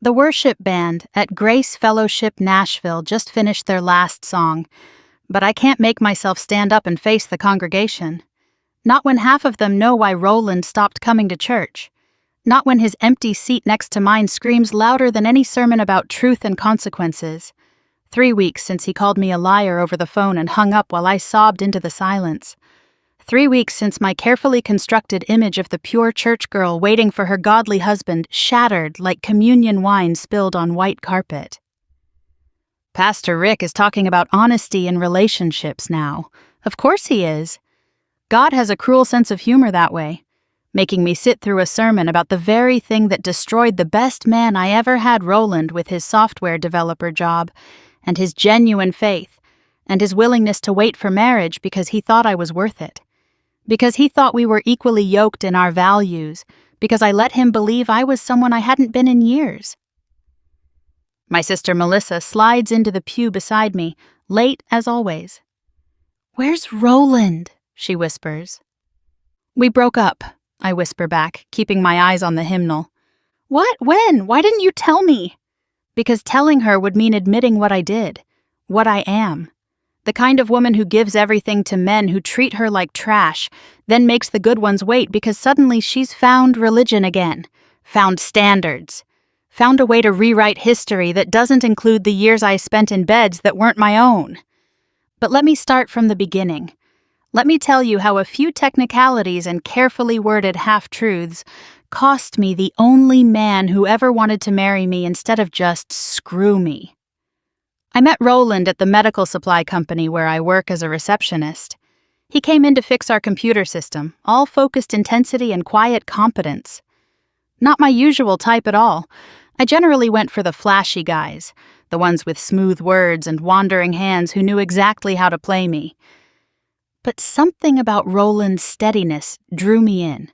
The worship band at Grace Fellowship Nashville just finished their last song, but I can't make myself stand up and face the congregation. Not when half of them know why Roland stopped coming to church. Not when his empty seat next to mine screams louder than any sermon about truth and consequences. 3 weeks since he called me a liar over the phone and hung up while I sobbed into the silence. 3 weeks since my carefully constructed image of the pure church girl waiting for her godly husband shattered like communion wine spilled on white carpet. Pastor Rick is talking about honesty in relationships now. Of course he is. God has a cruel sense of humor that way, making me sit through a sermon about the very thing that destroyed the best man I ever had, Roland, with his software developer job, and his genuine faith, and his willingness to wait for marriage because he thought I was worth it. Because he thought we were equally yoked in our values, because I let him believe I was someone I hadn't been in years. My sister Melissa slides into the pew beside me, late as always. "Where's Roland?" she whispers. "We broke up," I whisper back, keeping my eyes on the hymnal. "What? When? Why didn't you tell me?" Because telling her would mean admitting what I did, what I am. The kind of woman who gives everything to men who treat her like trash, then makes the good ones wait because suddenly she's found religion again, found standards, found a way to rewrite history that doesn't include the years I spent in beds that weren't my own. But let me start from the beginning. Let me tell you how a few technicalities and carefully worded half-truths cost me the only man who ever wanted to marry me instead of just screw me. I met Roland at the medical supply company where I work as a receptionist. He came in to fix our computer system, all focused intensity and quiet competence. Not my usual type at all. I generally went for the flashy guys, the ones with smooth words and wandering hands who knew exactly how to play me. But something about Roland's steadiness drew me in.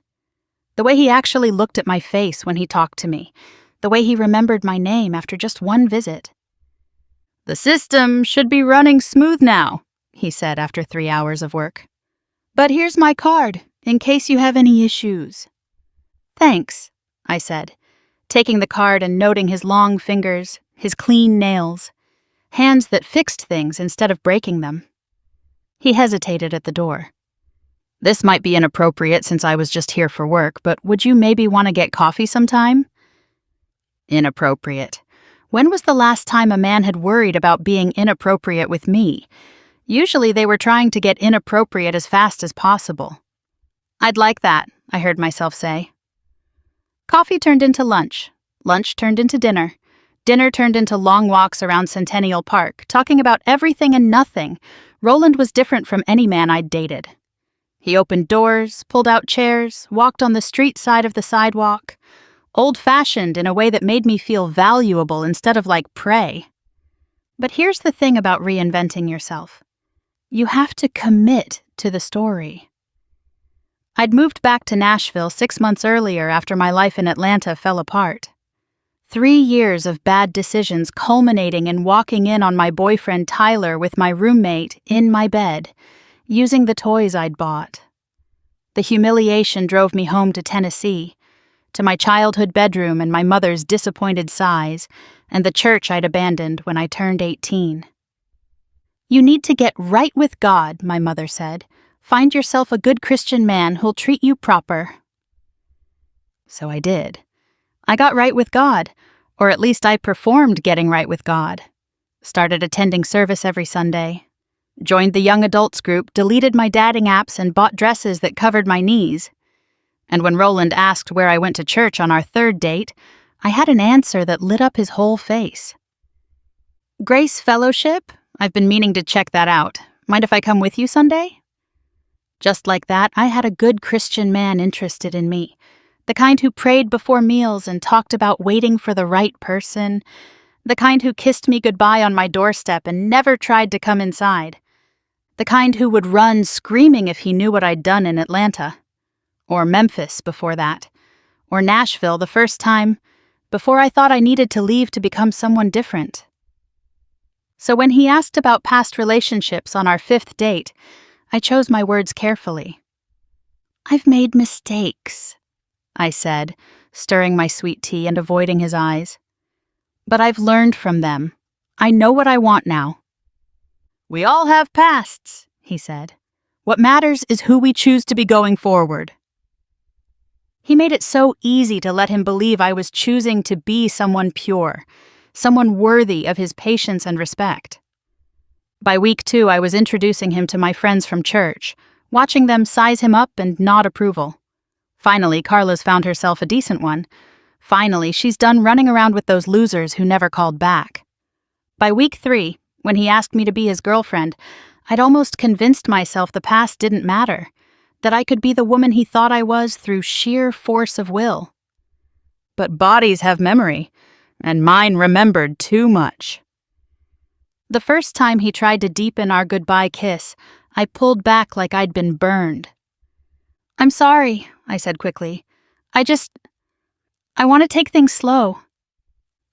The way he actually looked at my face when he talked to me, the way he remembered my name after just one visit. "The system should be running smooth now," he said after 3 hours of work. "But here's my card, in case you have any issues." "Thanks," I said, taking the card and noting his long fingers, his clean nails, hands that fixed things instead of breaking them. He hesitated at the door. "This might be inappropriate since I was just here for work, but would you maybe want to get coffee sometime?" Inappropriate. When was the last time a man had worried about being inappropriate with me? Usually they were trying to get inappropriate as fast as possible. "I'd like that," I heard myself say. Coffee turned into lunch. Lunch turned into dinner. Dinner turned into long walks around Centennial Park, talking about everything and nothing. Roland was different from any man I'd dated. He opened doors, pulled out chairs, walked on the street side of the sidewalk. Old-fashioned in a way that made me feel valuable instead of like prey. But here's the thing about reinventing yourself. You have to commit to the story. I'd moved back to Nashville 6 months earlier after my life in Atlanta fell apart. 3 years of bad decisions culminating in walking in on my boyfriend Tyler with my roommate in my bed, using the toys I'd bought. The humiliation drove me home to Tennessee, to my childhood bedroom and my mother's disappointed sighs, and the church I'd abandoned when I turned 18. "You need to get right with God," my mother said. "Find yourself a good Christian man who'll treat you proper." So I did. I got right with God, or at least I performed getting right with God. Started attending service every Sunday. Joined the young adults group, deleted my dating apps, and bought dresses that covered my knees. And when Roland asked where I went to church on our 3rd date, I had an answer that lit up his whole face. "Grace Fellowship? I've been meaning to check that out. Mind if I come with you Sunday?" Just like that, I had a good Christian man interested in me. The kind who prayed before meals and talked about waiting for the right person. The kind who kissed me goodbye on my doorstep and never tried to come inside. The kind who would run screaming if he knew what I'd done in Atlanta. Or Memphis before that. Or Nashville the first time, before I thought I needed to leave to become someone different. So when he asked about past relationships on our 5th date, I chose my words carefully. "I've made mistakes," I said, stirring my sweet tea and avoiding his eyes. But I've learned from them. I know what I want now. We all have pasts, he said. What matters is who we choose to be going forward. He made it so easy to let him believe I was choosing to be someone pure, someone worthy of his patience and respect. By week 2, I was introducing him to my friends from church, watching them size him up and nod approval. Finally, Carla's found herself a decent one. Finally, she's done running around with those losers who never called back. By week 3, when he asked me to be his girlfriend, I'd almost convinced myself the past didn't matter, that I could be the woman he thought I was through sheer force of will. But bodies have memory, and mine remembered too much. The first time he tried to deepen our goodbye kiss, I pulled back like I'd been burned. I'm sorry, I said quickly. I want to take things slow.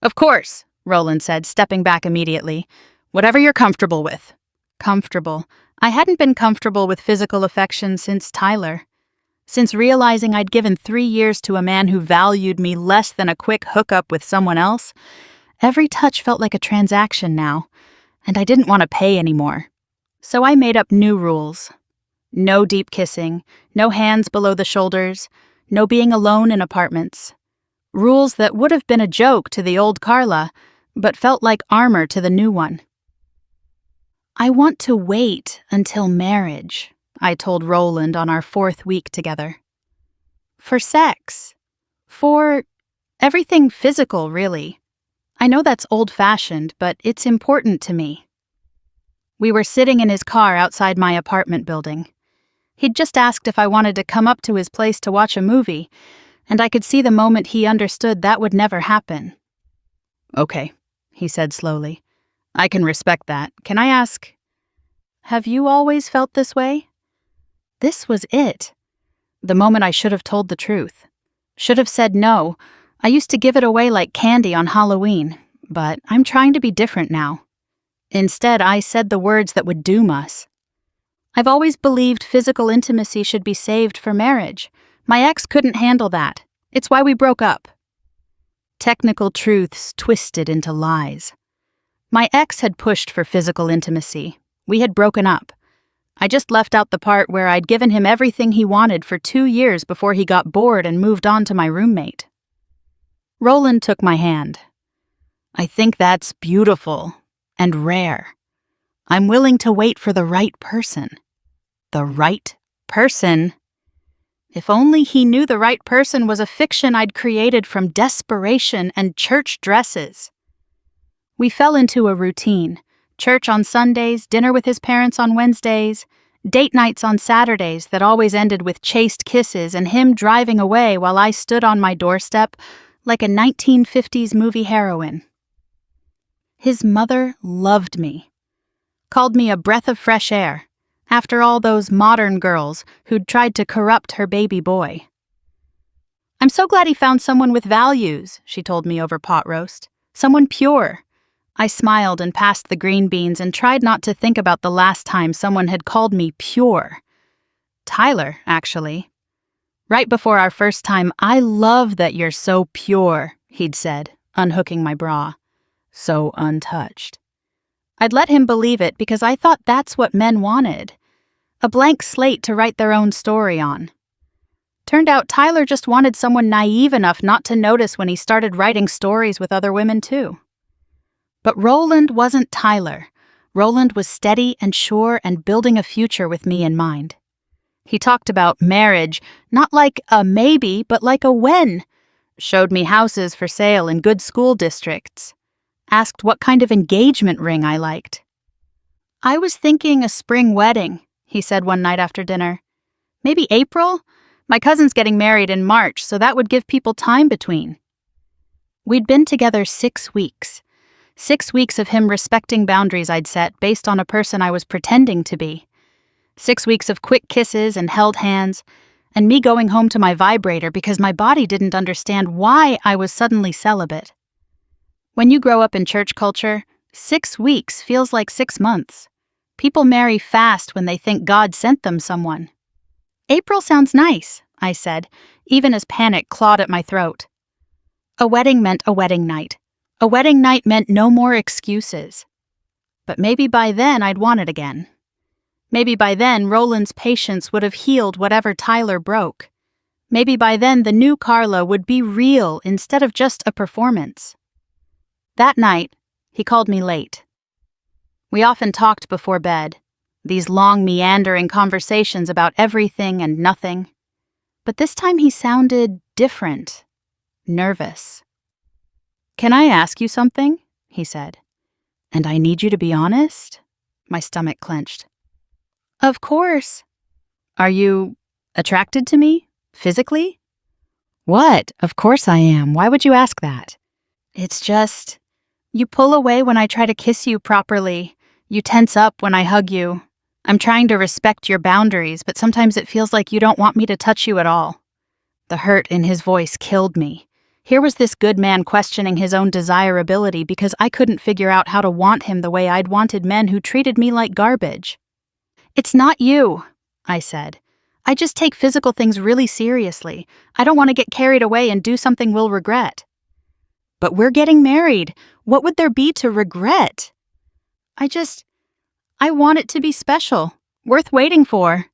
Of course, Roland said, stepping back immediately. Whatever you're comfortable with. Comfortable. I hadn't been comfortable with physical affection since Tyler. Since realizing I'd given 3 years to a man who valued me less than a quick hookup with someone else, every touch felt like a transaction now, and I didn't want to pay anymore. So I made up new rules. No deep kissing, no hands below the shoulders, no being alone in apartments. Rules that would have been a joke to the old Carla, but felt like armor to the new one. I want to wait until marriage, I told Roland on our 4th week together. For sex. For everything physical, really. I know that's old-fashioned, but it's important to me. We were sitting in his car outside my apartment building. He'd just asked if I wanted to come up to his place to watch a movie, and I could see the moment he understood that would never happen. Okay, he said slowly. I can respect that. Can I ask, have you always felt this way? This was it. The moment I should have told the truth. Should have said no. I used to give it away like candy on Halloween, but I'm trying to be different now. Instead, I said the words that would doom us. I've always believed physical intimacy should be saved for marriage. My ex couldn't handle that. It's why we broke up. Technical truths twisted into lies. My ex had pushed for physical intimacy. We had broken up. I just left out the part where I'd given him everything he wanted for 2 years before he got bored and moved on to my roommate. Roland took my hand. I think that's beautiful and rare. I'm willing to wait for the right person. The right person. If only he knew the right person was a fiction I'd created from desperation and church dresses. We fell into a routine. Church on Sundays, dinner with his parents on Wednesdays, date nights on Saturdays that always ended with chaste kisses and him driving away while I stood on my doorstep like a 1950s movie heroine. His mother loved me. Called me a breath of fresh air, after all those modern girls who'd tried to corrupt her baby boy. I'm so glad he found someone with values, she told me over pot roast. Someone pure. I smiled and passed the green beans and tried not to think about the last time someone had called me pure. Tyler, actually. Right before our first time, I love that you're so pure, he'd said, unhooking my bra. So untouched. I'd let him believe it because I thought that's what men wanted. A blank slate to write their own story on. Turned out Tyler just wanted someone naive enough not to notice when he started writing stories with other women too. But Roland wasn't Tyler. Roland was steady and sure and building a future with me in mind. He talked about marriage, not like a maybe, but like a when. Showed me houses for sale in good school districts. Asked what kind of engagement ring I liked. I was thinking a spring wedding, he said one night after dinner. Maybe April? My cousin's getting married in March, so that would give people time between. We'd been together 6 weeks. 6 weeks of him respecting boundaries I'd set based on a person I was pretending to be. 6 weeks of quick kisses and held hands, and me going home to my vibrator because my body didn't understand why I was suddenly celibate. When you grow up in church culture, 6 weeks feels like 6 months. People marry fast when they think God sent them someone. April sounds nice, I said, even as panic clawed at my throat. A wedding meant a wedding night. A wedding night meant no more excuses. But maybe by then I'd want it again. Maybe by then Roland's patience would have healed whatever Tyler broke. Maybe by then the new Carla would be real instead of just a performance. That night, he called me late. We often talked before bed, these long meandering conversations about everything and nothing. But this time he sounded different, nervous. "Can I ask you something?" he said. "And I need you to be honest?" My stomach clenched. "Of course." "Are you attracted to me? Physically?" "What? Of course I am. Why would you ask that?" "It's just, you pull away when I try to kiss you properly. You tense up when I hug you. I'm trying to respect your boundaries, but sometimes it feels like you don't want me to touch you at all." The hurt in his voice killed me. Here was this good man questioning his own desirability because I couldn't figure out how to want him the way I'd wanted men who treated me like garbage. "It's not you," I said. "I just take physical things really seriously. I don't want to get carried away and do something we'll regret." "But we're getting married. What would there be to regret?" I want it to be special, worth waiting for."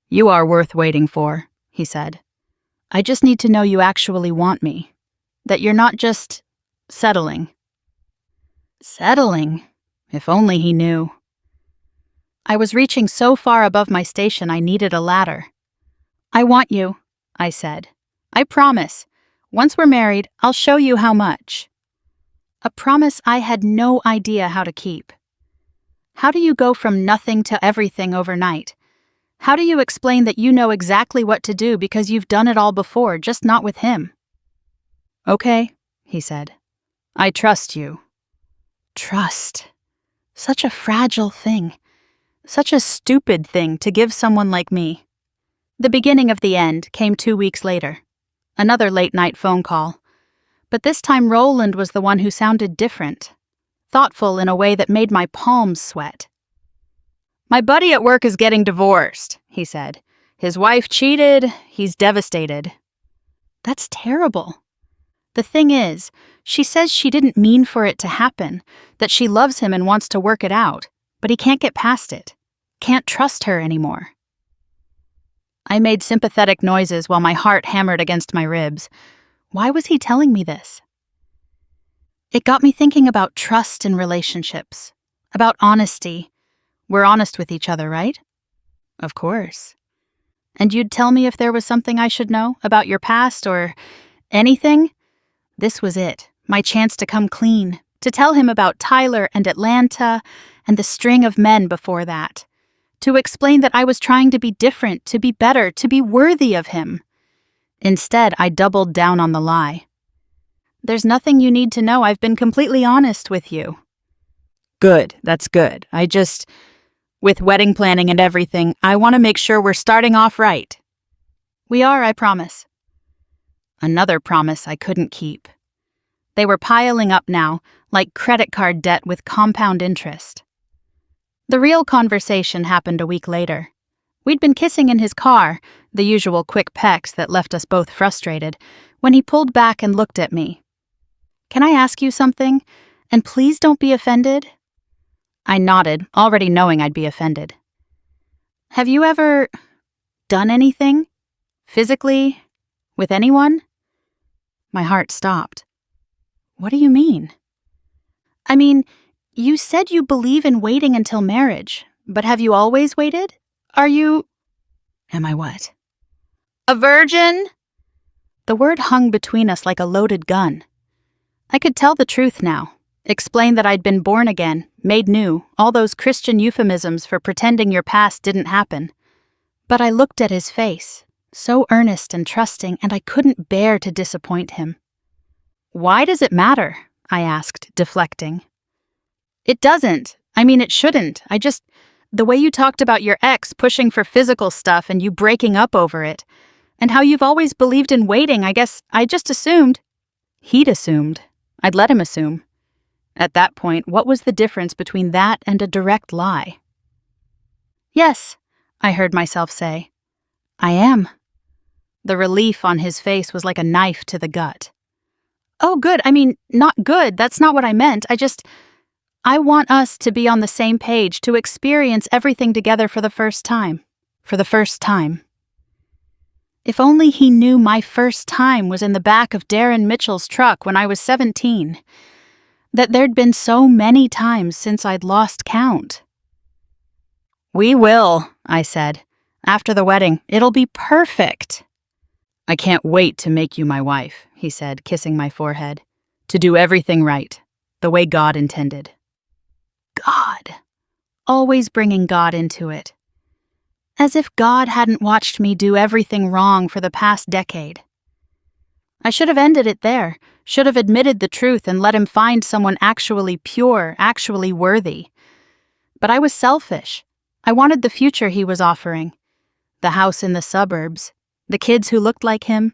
"You are worth waiting for," he said. "I just need to know you actually want me. That you're not just settling." Settling? If only he knew. I was reaching so far above my station I needed a ladder. "I want you," I said. "I promise. Once we're married, I'll show you how much." A promise I had no idea how to keep. How do you go from nothing to everything overnight? How do you explain that you know exactly what to do because you've done it all before, just not with him? "Okay," he said. "I trust you." Trust. Such a fragile thing. Such a stupid thing to give someone like me. The beginning of the end came 2 weeks later. Another late-night phone call. But this time Roland was the one who sounded different. Thoughtful in a way that made my palms sweat. "My buddy at work is getting divorced," he said. "His wife cheated. He's devastated." That's terrible. The thing is, she says she didn't mean for it to happen, that she loves him and wants to work it out, but he can't get past it. Can't trust her anymore. I made sympathetic noises while my heart hammered against my ribs. Why was he telling me this? It got me thinking about trust in relationships, about honesty. We're honest with each other, right? Of course. And you'd tell me if there was something I should know about your past or anything? This was it, my chance to come clean, to tell him about Tyler and Atlanta and the string of men before that, to explain that I was trying to be different, to be better, to be worthy of him. Instead, I doubled down on the lie. "There's nothing you need to know. I've been completely honest with you." "Good, that's good. With wedding planning and everything, I want to make sure we're starting off right." "We are, I promise." Another promise I couldn't keep. They were piling up now, like credit card debt with compound interest. The real conversation happened a week later. We'd been kissing in his car, the usual quick pecks that left us both frustrated, when he pulled back and looked at me. "Can I ask you something? And please don't be offended?" I nodded, already knowing I'd be offended. "Have you ever done anything? Physically? With anyone?" My heart stopped. "What do you mean?" "I mean, you said you believe in waiting until marriage, but have you always waited? Are you..." "Am I what?" "A virgin?" The word hung between us like a loaded gun. I could tell the truth now. Explain that I'd been born again, made new, all those Christian euphemisms for pretending your past didn't happen. But I looked at his face, so earnest and trusting, and I couldn't bear to disappoint him. "Why does it matter?" I asked, deflecting. "It doesn't. I mean, it shouldn't. The way you talked about your ex pushing for physical stuff and you breaking up over it, and how you've always believed in waiting, I guess I just assumed." He'd assumed. I'd let him assume. At that point, what was the difference between that and a direct lie? "Yes," I heard myself say. "I am." The relief on his face was like a knife to the gut. Oh, good. I mean, not good. That's not what I meant. I want us to be on the same page, to experience everything together for the first time. For the first time. If only he knew my first time was in the back of Darren Mitchell's truck when I was 17. That there'd been so many times since I'd lost count. We will, I said. After the wedding, it'll be perfect. I can't wait to make you my wife, he said, kissing my forehead. To do everything right, the way God intended. God. Always bringing God into it. As if God hadn't watched me do everything wrong for the past decade. I should have ended it there, should have admitted the truth and let him find someone actually pure, actually worthy. But I was selfish. I wanted the future he was offering. The house in the suburbs, the kids who looked like him,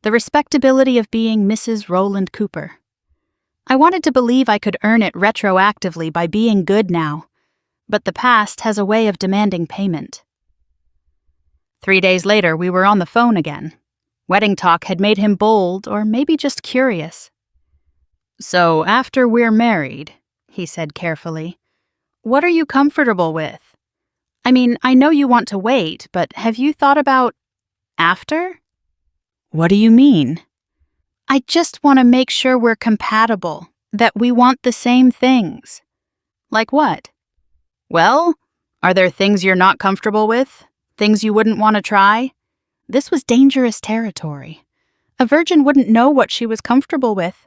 the respectability of being Mrs. Roland Cooper. I wanted to believe I could earn it retroactively by being good now, but the past has a way of demanding payment. 3 days later, we were on the phone again. Wedding talk had made him bold, or maybe just curious. So, after we're married, he said carefully, what are you comfortable with? I mean, I know you want to wait, but have you thought about after? What do you mean? I just want to make sure we're compatible, that we want the same things. Like what? Well, are there things you're not comfortable with? Things you wouldn't want to try? This was dangerous territory. A virgin wouldn't know what she was comfortable with.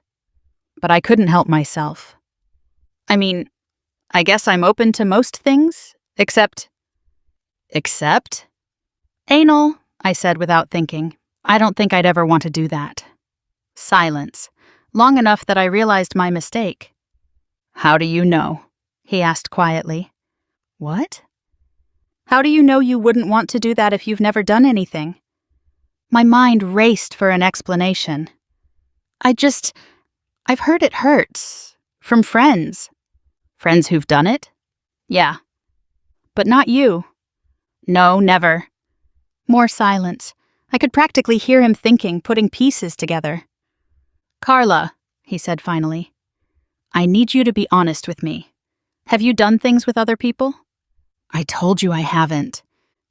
But I couldn't help myself. I mean, I guess I'm open to most things, except... Except? Anal, I said without thinking. I don't think I'd ever want to do that. Silence, long enough that I realized my mistake. How do you know? He asked quietly. What? How do you know you wouldn't want to do that if you've never done anything? My mind raced for an explanation. I've heard it hurts. From friends. Friends who've done it? Yeah. But not you. No, never. More silence. I could practically hear him thinking, putting pieces together. Carla, he said finally, I need you to be honest with me. Have you done things with other people? I told you I haven't.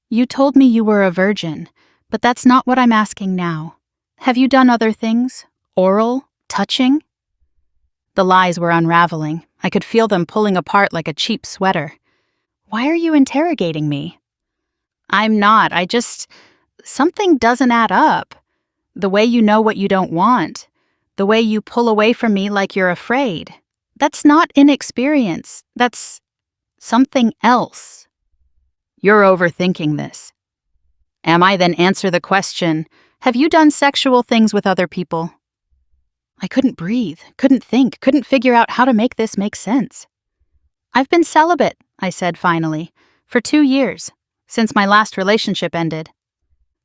You told me you were a virgin, but that's not what I'm asking now. Have you done other things? Oral? Touching? The lies were unraveling. I could feel them pulling apart like a cheap sweater. Why are you interrogating me? I'm not. Something doesn't add up. The way you know what you don't want. The way you pull away from me like you're afraid. That's not inexperience. That's something else. You're overthinking this. Am I? Then answer the question. Have you done sexual things with other people? I couldn't breathe, couldn't think, couldn't figure out how to make this make sense. I've been celibate, I said finally, for 2 years, since my last relationship ended.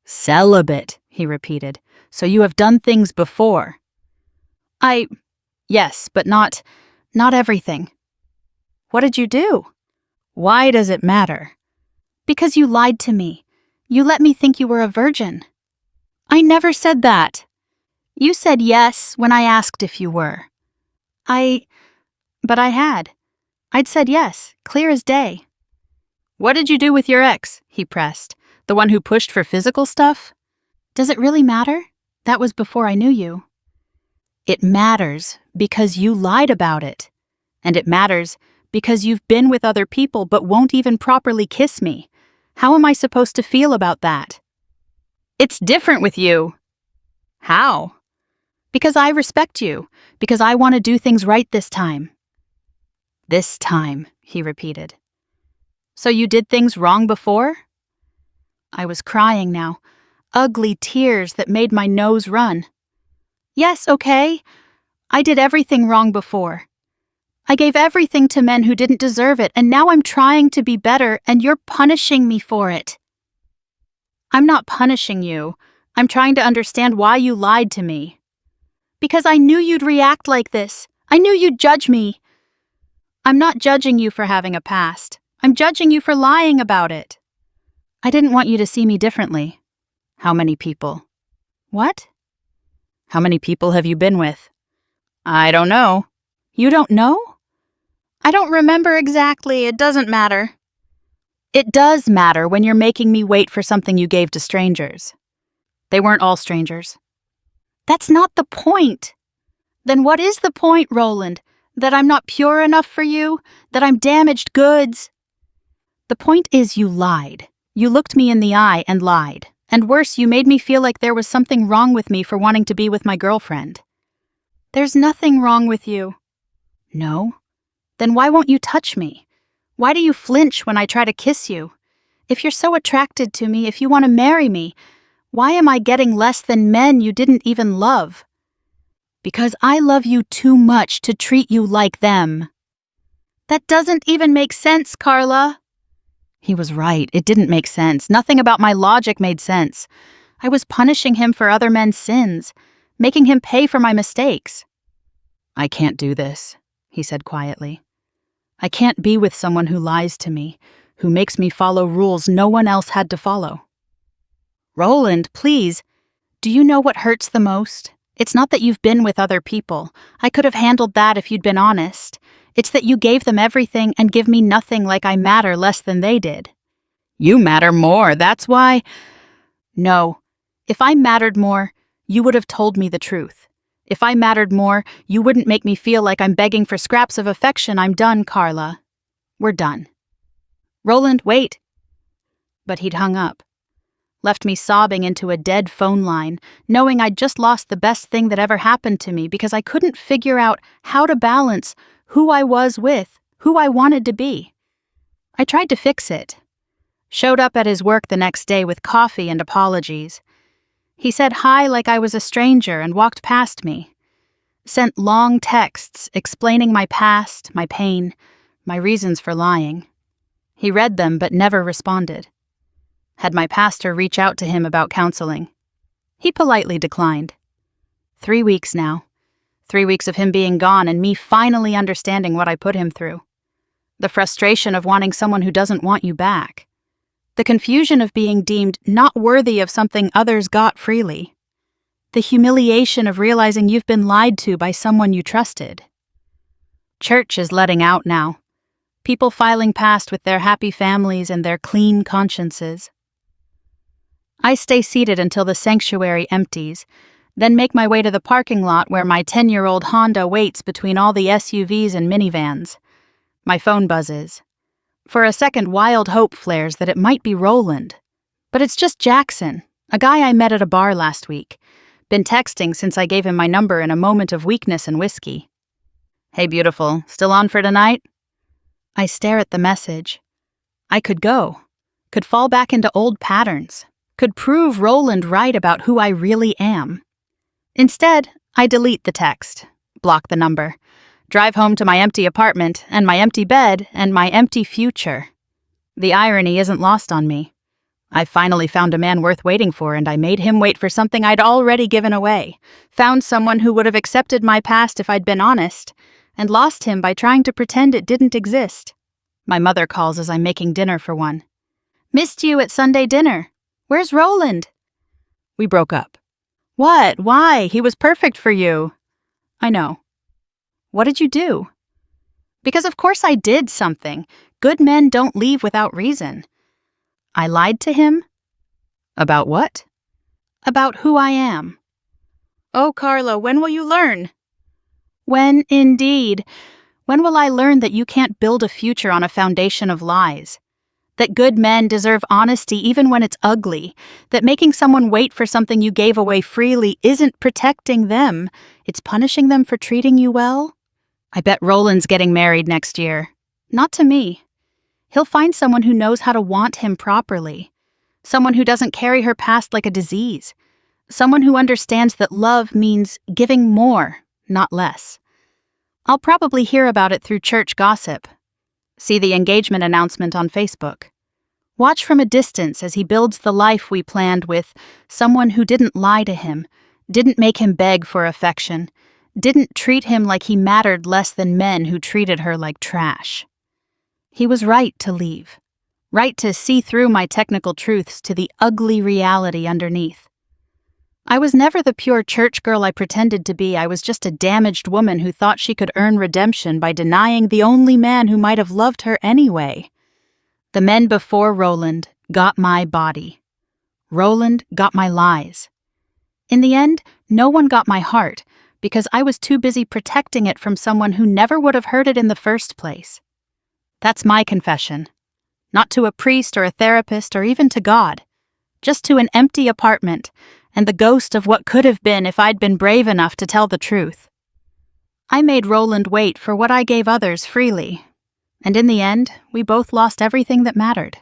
Celibate, he repeated. So you have done things before. Yes, but not everything. What did you do? Why does it matter? Because you lied to me. You let me think you were a virgin. I never said that. You said yes when I asked if you were. But I had. I'd said yes, clear as day. What did you do with your ex? He pressed. The one who pushed for physical stuff? Does it really matter? That was before I knew you. It matters because you lied about it. And it matters because you've been with other people but won't even properly kiss me. How am I supposed to feel about that? It's different with you. How? Because I respect you. Because I want to do things right this time. This time, he repeated. So you did things wrong before? I was crying now. Ugly tears that made my nose run. Yes, okay. I did everything wrong before. I gave everything to men who didn't deserve it, and now I'm trying to be better, and you're punishing me for it. I'm not punishing you. I'm trying to understand why you lied to me. Because I knew you'd react like this. I knew you'd judge me. I'm not judging you for having a past. I'm judging you for lying about it. I didn't want you to see me differently. How many people? What? How many people have you been with? I don't know. You don't know? I don't remember exactly. It doesn't matter. It does matter when you're making me wait for something you gave to strangers. They weren't all strangers. That's not the point. Then what is the point, Roland? That I'm not pure enough for you? That I'm damaged goods? The point is you lied. You looked me in the eye and lied. And worse, you made me feel like there was something wrong with me for wanting to be with my girlfriend. There's nothing wrong with you. No? Then why won't you touch me? Why do you flinch when I try to kiss you? If you're so attracted to me, if you want to marry me, why am I getting less than men you didn't even love? Because I love you too much to treat you like them. That doesn't even make sense, Carla. He was right. It didn't make sense. Nothing about my logic made sense. I was punishing him for other men's sins, making him pay for my mistakes. I can't do this, he said quietly. I can't be with someone who lies to me, who makes me follow rules no one else had to follow. Roland, please. Do you know what hurts the most? It's not that you've been with other people. I could have handled that if you'd been honest. It's that you gave them everything and give me nothing, like I matter less than they did. You matter more, that's why. No. If I mattered more, you would have told me the truth. If I mattered more, you wouldn't make me feel like I'm begging for scraps of affection. I'm done, Carla. We're done. Roland, wait. But he'd hung up. Left me sobbing into a dead phone line, knowing I'd just lost the best thing that ever happened to me because I couldn't figure out how to balance who I was with, who I wanted to be. I tried to fix it. Showed up at his work the next day with coffee and apologies. He said hi like I was a stranger and walked past me. Sent long texts explaining my past, my pain, my reasons for lying. He read them but never responded. Had my pastor reach out to him about counseling. He politely declined. 3 weeks now. 3 weeks of him being gone and me finally understanding what I put him through. The frustration of wanting someone who doesn't want you back. The confusion of being deemed not worthy of something others got freely. The humiliation of realizing you've been lied to by someone you trusted. Church is letting out now. People filing past with their happy families and their clean consciences. I stay seated until the sanctuary empties, then make my way to the parking lot where my 10-year-old Honda waits between all the SUVs and minivans. My phone buzzes. For a second, wild hope flares that it might be Roland. But it's just Jackson, a guy I met at a bar last week. Been texting since I gave him my number in a moment of weakness and whiskey. Hey, beautiful, still on for tonight? I stare at the message. I could go. Could fall back into old patterns. Could prove Roland right about who I really am. Instead, I delete the text, block the number, drive home to my empty apartment and my empty bed and my empty future. The irony isn't lost on me. I finally found a man worth waiting for, and I made him wait for something I'd already given away. Found someone who would have accepted my past if I'd been honest, and lost him by trying to pretend it didn't exist. My mother calls as I'm making dinner for one. Missed you at Sunday dinner. Where's Roland? We broke up. What? Why? He was perfect for you. I know. What did you do? Because of course I did something. Good men don't leave without reason. I lied to him? About what? About who I am. Oh, Carla, when will you learn? When, indeed. When will I learn that you can't build a future on a foundation of lies? That good men deserve honesty even when it's ugly, that making someone wait for something you gave away freely isn't protecting them, it's punishing them for treating you well? I bet Roland's getting married next year. Not to me. He'll find someone who knows how to want him properly. Someone who doesn't carry her past like a disease. Someone who understands that love means giving more, not less. I'll probably hear about it through church gossip. See the engagement announcement on Facebook. Watch from a distance as he builds the life we planned with someone who didn't lie to him, didn't make him beg for affection, didn't treat him like he mattered less than men who treated her like trash. He was right to leave, right to see through my technical truths to the ugly reality underneath. I was never the pure church girl I pretended to be. I was just a damaged woman who thought she could earn redemption by denying the only man who might have loved her anyway. The men before Roland got my body. Roland got my lies. In the end, no one got my heart, because I was too busy protecting it from someone who never would have heard it in the first place. That's my confession. Not to a priest or a therapist or even to God. Just to an empty apartment and the ghost of what could have been if I'd been brave enough to tell the truth. I made Roland wait for what I gave others freely. And in the end, we both lost everything that mattered.